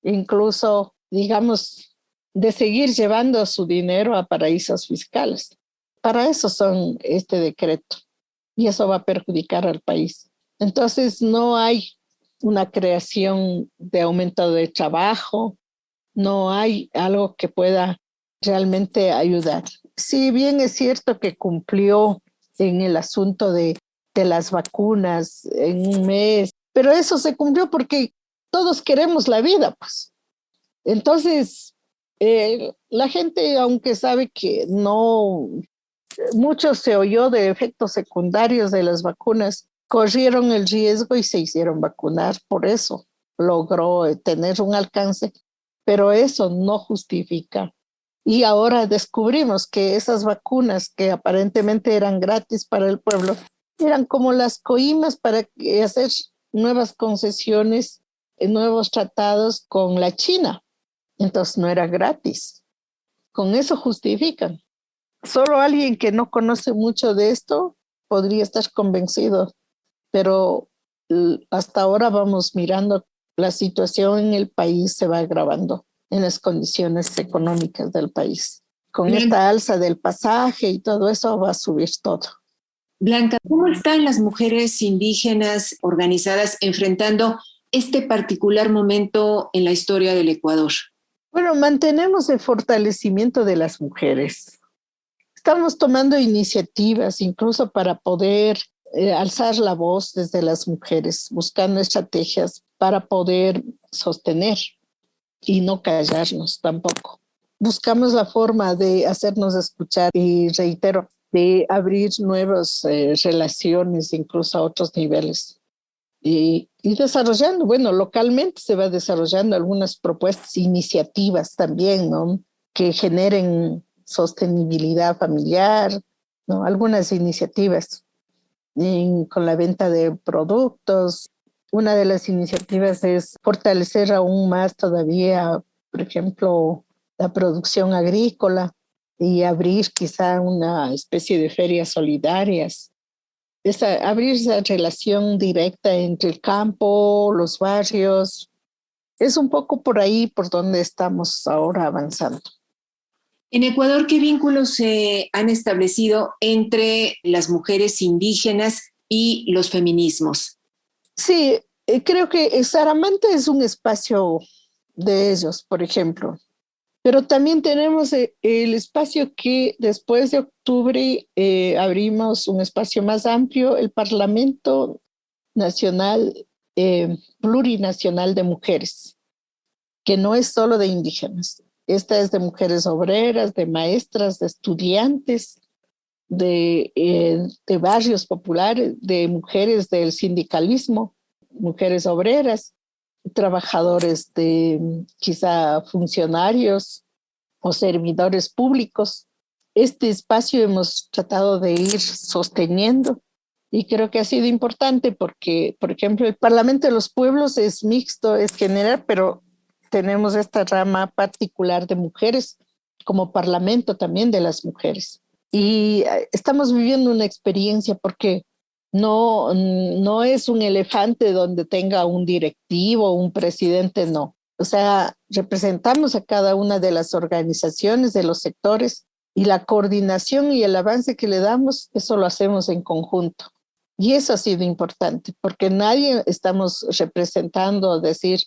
incluso, digamos, de seguir llevando su dinero a paraísos fiscales. Para eso son este decreto, y eso va a perjudicar al país. Entonces no hay una creación de aumento de trabajo, no hay algo que pueda realmente ayudar. Si bien es cierto que cumplió en el asunto de las vacunas en un mes, pero eso se cumplió porque todos queremos la vida, pues. Entonces, la gente, aunque sabe que no, mucho se oyó de efectos secundarios de las vacunas, corrieron el riesgo y se hicieron vacunar, por eso logró tener un alcance, pero eso no justifica. Y ahora descubrimos que esas vacunas que aparentemente eran gratis para el pueblo, eran como las coimas para hacer nuevas concesiones, nuevos tratados con la China. Entonces no era gratis. Con eso justifican. Solo alguien que no conoce mucho de esto podría estar convencido, pero hasta ahora vamos mirando la situación en el país se va agravando en las condiciones económicas del país. Con esta alza del pasaje y todo eso va a subir todo. Blanca, ¿cómo están las mujeres indígenas organizadas enfrentando este particular momento en la historia del Ecuador? Bueno, mantenemos el fortalecimiento de las mujeres. Estamos tomando iniciativas incluso para poder alzar la voz desde las mujeres, buscando estrategias para poder sostener y no callarnos tampoco. Buscamos la forma de hacernos escuchar y reitero, de abrir nuevas relaciones incluso a otros niveles. Y desarrollando, bueno, localmente se va desarrollando algunas propuestas, iniciativas también, ¿no? Que generen sostenibilidad familiar, ¿no? Algunas iniciativas con la venta de productos. Una de las iniciativas es fortalecer aún más todavía, por ejemplo, la producción agrícola y abrir quizá una especie de ferias solidarias. Abrir esa relación directa entre el campo, los barrios. Es un poco por ahí por donde estamos ahora avanzando. En Ecuador, ¿qué vínculos se han establecido entre las mujeres indígenas y los feminismos? Sí, creo que Saramanta es un espacio de ellos, por ejemplo. Pero también tenemos el espacio que después de octubre abrimos un espacio más amplio, el Parlamento Nacional Plurinacional de Mujeres, que no es solo de indígenas. Esta es de mujeres obreras, de maestras, de estudiantes, de barrios populares, de mujeres del sindicalismo, mujeres obreras, trabajadores de quizá funcionarios o servidores públicos. Este espacio hemos tratado de ir sosteniendo y creo que ha sido importante porque, por ejemplo, el Parlamento de los Pueblos es mixto, es general, pero tenemos esta rama particular de mujeres como parlamento también de las mujeres. Y estamos viviendo una experiencia porque no es un elefante donde tenga un directivo, un presidente, no. O sea, representamos a cada una de las organizaciones, de los sectores, y la coordinación y el avance que le damos, eso lo hacemos en conjunto. Y eso ha sido importante, porque nadie estamos representando, decir,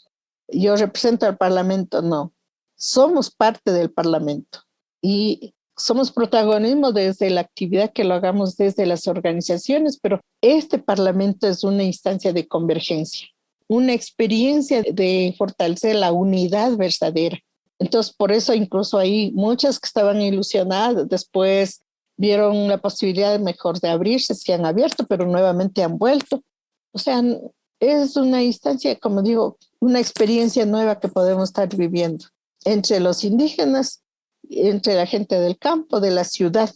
yo represento al Parlamento, no. Somos parte del Parlamento y somos protagonismo desde la actividad que lo hagamos desde las organizaciones, pero este Parlamento es una instancia de convergencia, una experiencia de fortalecer la unidad verdadera. Entonces, por eso incluso hay muchas que estaban ilusionadas, después vieron la posibilidad mejor de abrirse, se han abierto, pero nuevamente han vuelto. O sea, es una instancia, como digo, una experiencia nueva que podemos estar viviendo entre los indígenas, entre la gente del campo, de la ciudad.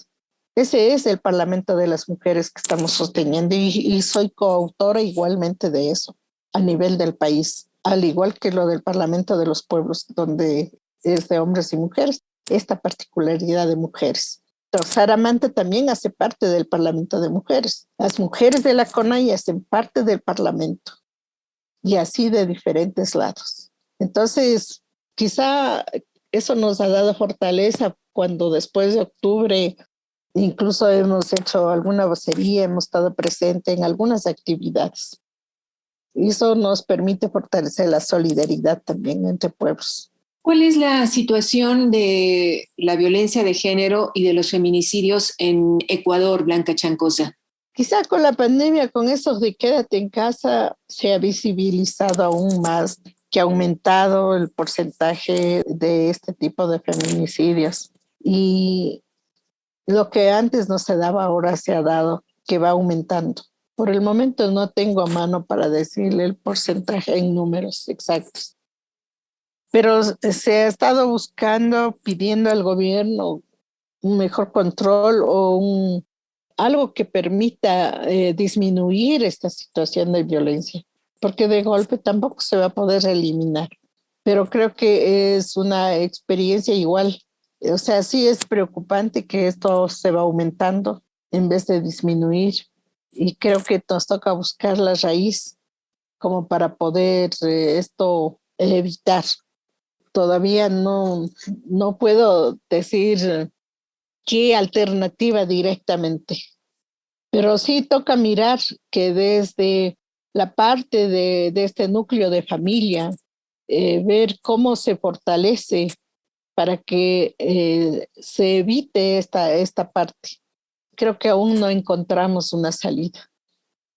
Ese es el Parlamento de las Mujeres que estamos sosteniendo y soy coautora igualmente de eso a nivel del país, al igual que lo del Parlamento de los Pueblos, donde es de hombres y mujeres, esta particularidad de mujeres. Entonces, Saramanta también hace parte del Parlamento de Mujeres. Las mujeres de la CONAI hacen parte del Parlamento y así de diferentes lados. Entonces, quizá eso nos ha dado fortaleza cuando después de octubre incluso hemos hecho alguna vocería, hemos estado presente en algunas actividades. Y eso nos permite fortalecer la solidaridad también entre pueblos. ¿Cuál es la situación de la violencia de género y de los feminicidios en Ecuador, Blanca Chancosa? Quizá con la pandemia, con eso de quédate en casa, se ha visibilizado aún más, que ha aumentado el porcentaje de este tipo de feminicidios. Y lo que antes no se daba, ahora se ha dado, que va aumentando. Por el momento no tengo a mano para decirle el porcentaje en números exactos. Pero se ha estado buscando, pidiendo al gobierno un mejor control o algo que permita disminuir esta situación de violencia, porque de golpe tampoco se va a poder eliminar. Pero creo que es una experiencia igual. O sea, sí es preocupante que esto se va aumentando en vez de disminuir. Y creo que nos toca buscar la raíz como para poder esto evitar. Todavía no puedo decir qué alternativa directamente, pero sí toca mirar que desde la parte de este núcleo de familia, ver cómo se fortalece para que se evite esta parte. Creo que aún no encontramos una salida.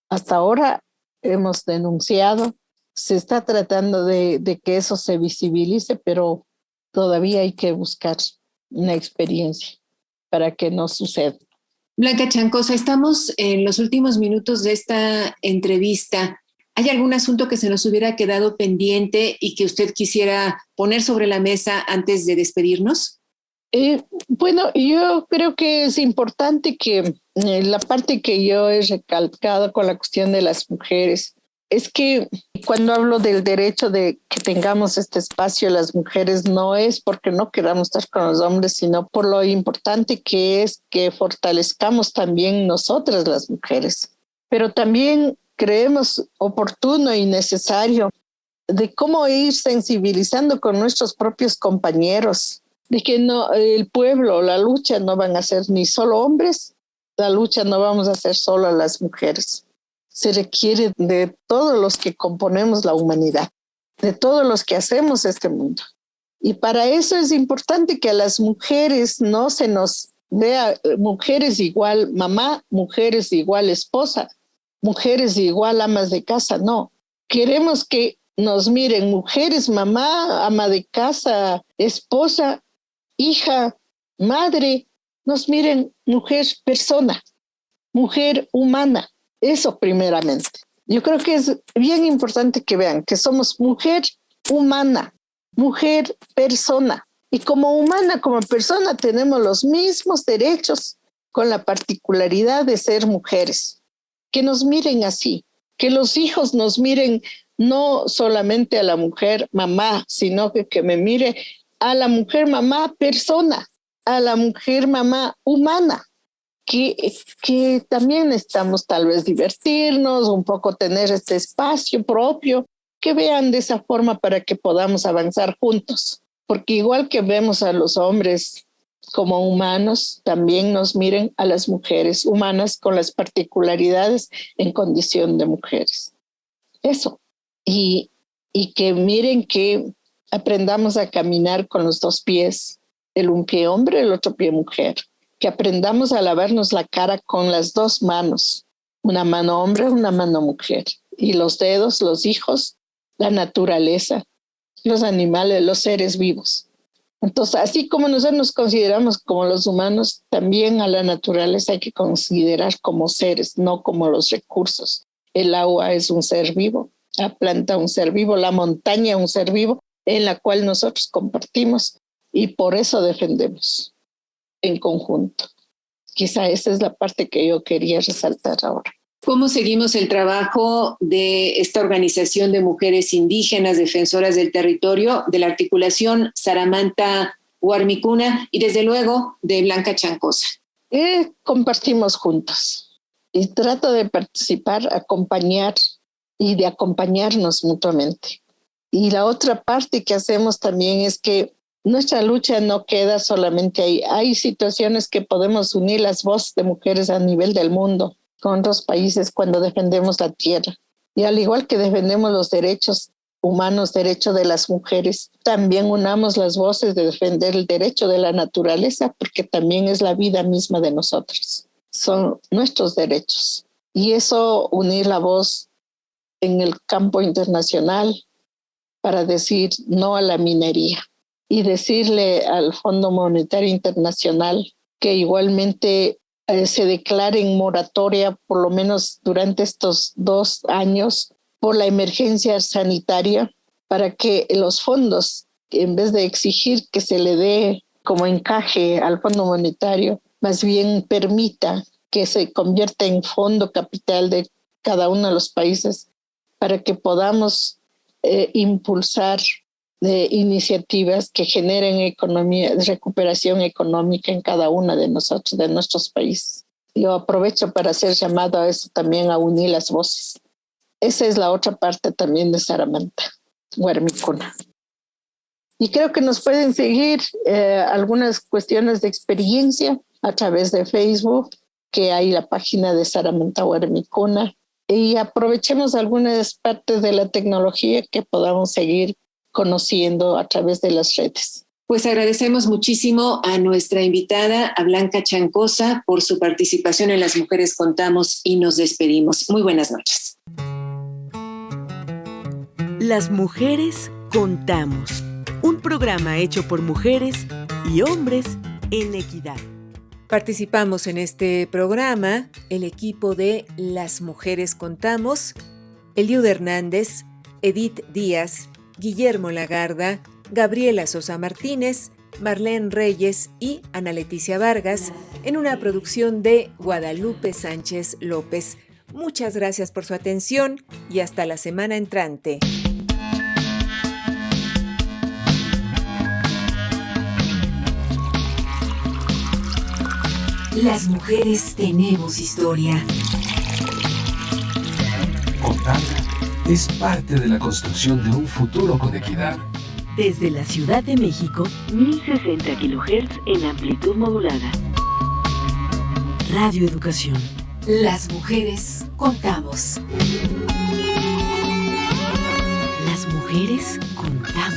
Hasta ahora hemos denunciado, se está tratando de que eso se visibilice, pero todavía hay que buscar una experiencia para que no suceda. Blanca Chancosa, estamos en los últimos minutos de esta entrevista. ¿Hay algún asunto que se nos hubiera quedado pendiente y que usted quisiera poner sobre la mesa antes de despedirnos? Bueno, yo creo que es importante que la parte que yo he recalcado con la cuestión de las mujeres es que cuando hablo del derecho de que tengamos este espacio las mujeres, no es porque no queramos estar con los hombres, sino por lo importante que es que fortalezcamos también nosotras las mujeres. Pero también creemos oportuno y necesario de cómo ir sensibilizando con nuestros propios compañeros, de que no, el pueblo, la lucha no van a ser ni solo hombres, la lucha no vamos a hacer solo las mujeres. Se requiere de todos los que componemos la humanidad, de todos los que hacemos este mundo. Y para eso es importante que a las mujeres no se nos vea mujeres igual mamá, mujeres igual esposa, mujeres igual amas de casa, no. Queremos que nos miren mujeres, mamá, ama de casa, esposa, hija, madre, nos miren mujer persona, mujer humana. Eso primeramente. Yo creo que es bien importante que vean que somos mujer humana, mujer persona. Y como humana, como persona, tenemos los mismos derechos con la particularidad de ser mujeres. Que nos miren así, que los hijos nos miren no solamente a la mujer mamá, sino que me mire a la mujer mamá persona, a la mujer mamá humana. Que también necesitamos tal vez divertirnos, un poco tener este espacio propio, que vean de esa forma para que podamos avanzar juntos. Porque igual que vemos a los hombres como humanos, también nos miren a las mujeres humanas con las particularidades en condición de mujeres. Eso. Y que miren que aprendamos a caminar con los dos pies, un pie hombre, el otro pie mujer. Que aprendamos a lavarnos la cara con las dos manos, una mano hombre, una mano mujer, y los dedos, los hijos, la naturaleza, los animales, los seres vivos. Entonces, así como nosotros nos consideramos como los humanos, también a la naturaleza hay que considerar como seres, no como los recursos. El agua es un ser vivo, la planta un ser vivo, la montaña un ser vivo, en la cual nosotros compartimos y por eso defendemos en conjunto. Quizá esa es la parte que yo quería resaltar ahora. ¿Cómo seguimos el trabajo de esta organización de mujeres indígenas defensoras del territorio, de la articulación Saramanta Warmicuna y desde luego de Blanca Chancosa? Compartimos juntos y trato de participar, acompañar y de acompañarnos mutuamente. Y la otra parte que hacemos también es que nuestra lucha no queda solamente ahí. Hay situaciones que podemos unir las voces de mujeres a nivel del mundo con otros países cuando defendemos la tierra. Y al igual que defendemos los derechos humanos, derechos de las mujeres, también unamos las voces de defender el derecho de la naturaleza, porque también es la vida misma de nosotros. Son nuestros derechos. Y eso, unir la voz en el campo internacional para decir no a la minería. Y decirle al Fondo Monetario Internacional que igualmente se declare en moratoria, por lo menos durante estos 2 años, por la emergencia sanitaria, para que los fondos, en vez de exigir que se le dé como encaje al Fondo Monetario, más bien permita que se convierta en fondo capital de cada uno de los países, para que podamos impulsar iniciativas que generen economía, recuperación económica en cada una de nosotros, de nuestros países. Yo aprovecho para hacer llamado a eso también, a unir las voces. Esa es la otra parte también de Saramanta Warmicuna. Y creo que nos pueden seguir algunas cuestiones de experiencia a través de Facebook, que hay la página de Saramanta Warmicuna, y aprovechemos algunas partes de la tecnología que podamos seguir conociendo a través de las redes. Pues agradecemos muchísimo a nuestra invitada, a Blanca Chancosa, por su participación en Las Mujeres Contamos y nos despedimos. Muy buenas noches. Las Mujeres Contamos, un programa hecho por mujeres y hombres en equidad. Participamos en este programa el equipo de Las Mujeres Contamos, Eliud Hernández, Edith Díaz, Guillermo Lagarda, Gabriela Sosa Martínez, Marlene Reyes y Ana Leticia Vargas, en una producción de Guadalupe Sánchez López. Muchas gracias por su atención y hasta la semana entrante. Las mujeres tenemos historia. Contarla es parte de la construcción de un futuro con equidad. Desde la Ciudad de México, 1060 kHz en amplitud modulada. Radio Educación. Las mujeres contamos. Las mujeres contamos.